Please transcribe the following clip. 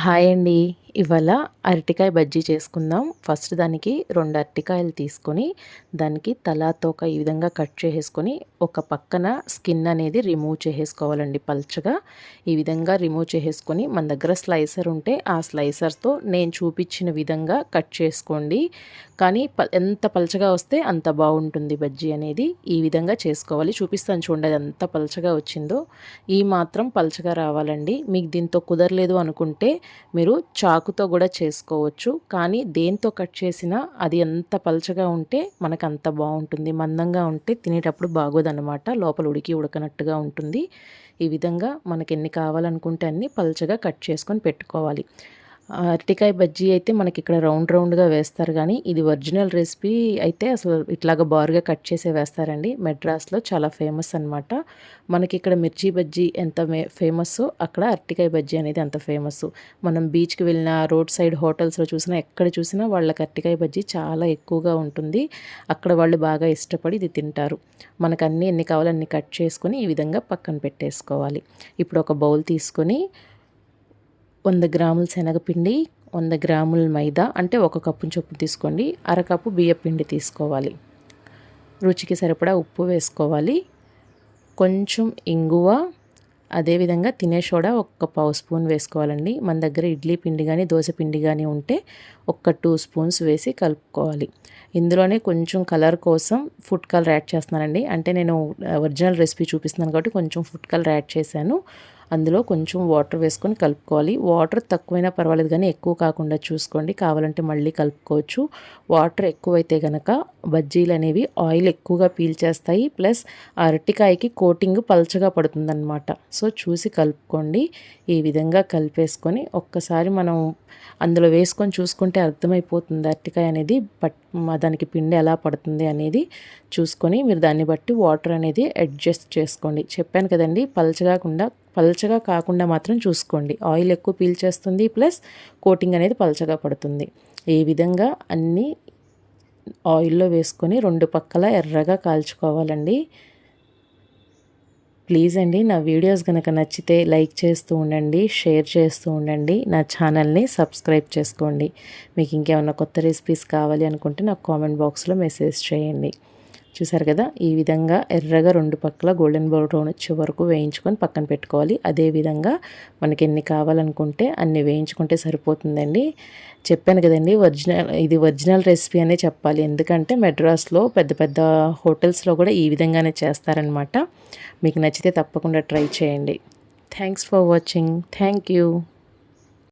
Hi అండి. ఇవాళ అరటికాయ బజ్జీ చేసుకుందాం. ఫస్ట్ దానికి 2 అరటికాయలు తీసుకొని, దానికి తలా, తోక ఈ విధంగా కట్ చేసేసుకొని, ఒక పక్కన స్కిన్ అనేది రిమూవ్ చేసేసుకోవాలండి పల్చగా. ఈ విధంగా రిమూవ్ చేసేసుకొని, మన దగ్గర స్లైసర్ ఉంటే ఆ స్లైసర్‌తో నేను చూపించిన విధంగా కట్ చేసుకోండి. కానీ ఎంత పల్చగా వస్తే అంత బావుంటుంది బజ్జీ అనేది. ఈ విధంగా చేసుకోవాలి. చూపిస్తాను చూడండి అది ఎంత పల్చగా వచ్చిందో. ఈ మాత్రం పల్చగా రావాలండి. మీకు దీంతో కుదరలేదు అనుకుంటే మీరు చాకుతో కూడా చేసుకోవచ్చు. కానీ దేంతో కట్ చేసినా అది ఎంత పలచగా ఉంటే మనకు అంత బాగుంటుంది. మందంగా ఉంటే తినేటప్పుడు బాగోదన్నమాట. లోపల ఉడకనట్టుగా ఉంటుంది. ఈ విధంగా మనకి ఎన్ని కావాలనుకుంటే అన్ని పలచగా కట్ చేసుకొని పెట్టుకోవాలి. అరటికాయ బజ్జీ అయితే మనకి ఇక్కడ రౌండ్గా వేస్తారు, కానీ ఇది ఒరిజినల్ రెసిపీ అయితే అసలు ఇట్లాగా బారుగా కట్ చేసే వేస్తారండి. మెడ్రాస్లో చాలా ఫేమస్ అనమాట. మనకి ఇక్కడ మిర్చి బజ్జీ ఎంత ఫేమస్సో అక్కడ అరటికాయ బజ్జీ అనేది అంత ఫేమస్. మనం బీచ్కి వెళ్ళిన, రోడ్ సైడ్ హోటల్స్లో చూసినా, ఎక్కడ చూసినా వాళ్ళకి అరటికాయ బజ్జీ చాలా ఎక్కువగా ఉంటుంది. అక్కడ వాళ్ళు బాగా ఇష్టపడి ఇది తింటారు. మనకు ఎన్ని కావాలో అన్ని కట్ చేసుకొని ఈ విధంగా పక్కన పెట్టేసుకోవాలి. ఇప్పుడు ఒక బౌల్ తీసుకొని 100 గ్రాముల శనగపిండి, 100 గ్రాముల మైదా, అంటే 1 కప్పు చొప్పున తీసుకోండి. అరకప్పు బియ్యపిండి తీసుకోవాలి. రుచికి సరిపడా ఉప్పు వేసుకోవాలి. కొంచెం ఇంగువ, అదేవిధంగా తినే సోడా 1 పావు స్పూన్ వేసుకోవాలండి. మన దగ్గర ఇడ్లీ పిండి కానీ దోశ పిండి కానీ ఉంటే 2 స్పూన్స్ వేసి కలుపుకోవాలి. ఇందులోనే కొంచెం కలర్ కోసం ఫుడ్ కలర్ యాడ్ చేస్తున్నానండి. అంటే నేను ఒరిజినల్ రెసిపీ చూపిస్తున్నాను కాబట్టి కొంచెం ఫుడ్ కలర్ యాడ్ చేశాను. అందులో కొంచెం వాటర్ వేసుకొని కలుపుకోవాలి. వాటర్ తక్కువైనా పర్వాలేదు కానీ ఎక్కువ కాకుండా చూసుకోండి. కావాలంటే మళ్ళీ కలుపుకోవచ్చు. వాటర్ ఎక్కువైతే గనక బజ్జీలు అనేవి ఆయిల్ ఎక్కువగా పీల్చేస్తాయి. ప్లస్ అరటికాయకి కోటింగ్ పల్చగా పడుతుందన్నమాట. సో చూసి కలుపుకోండి. ఈ విధంగా కలిపేసుకొని ఒక్కసారి మనం అందులో వేసుకొని చూసుకుంటే అర్థమైపోతుంది అరటికాయ అనేది దానికి పిండి ఎలా పడుతుంది అనేది చూసుకొని మీరు దాన్ని బట్టి వాటర్ అనేది అడ్జస్ట్ చేసుకోండి. చెప్పాను కదండి, పల్చగా కాకుండా మాత్రం చూసుకోండి. ఆయిల్ ఎక్కువ పీల్చేస్తుంది, ప్లస్ కోటింగ్ అనేది పల్చగా పడుతుంది. ఈ విధంగా అన్నీ ఆయిల్లో వేసుకొని 2 పక్కల ఎర్రగా కాల్చుకోవాలండి. ప్లీజ్ అండి, నా వీడియోస్ కనుక నచ్చితే లైక్ చేస్తూ ఉండండి, షేర్ చేస్తూ ఉండండి, నా ఛానల్ని సబ్స్క్రైబ్ చేసుకోండి. మీకు ఇంకేమైనా కొత్త రెసిపీస్ కావాలి అనుకుంటే నాకు కామెంట్ బాక్స్లో మెసేజ్ చేయండి. చూసారు కదా, ఈ విధంగా ఎర్రగా 2 పక్కల గోల్డెన్ బ్రౌన్ వచ్చే వరకు వేయించుకొని పక్కన పెట్టుకోవాలి. అదేవిధంగా మనకి ఎన్ని కావాలనుకుంటే అన్ని వేయించుకుంటే సరిపోతుందండి. చెప్పాను కదండి, ఇది ఒరిజినల్ రెసిపీ అనే చెప్పాలి. ఎందుకంటే మెడ్రాస్లో పెద్ద పెద్ద హోటల్స్లో కూడా ఈ విధంగానే చేస్తారనమాట. మీకు నచ్చితే తప్పకుండా ట్రై చేయండి. Thanks for watching. Thank you.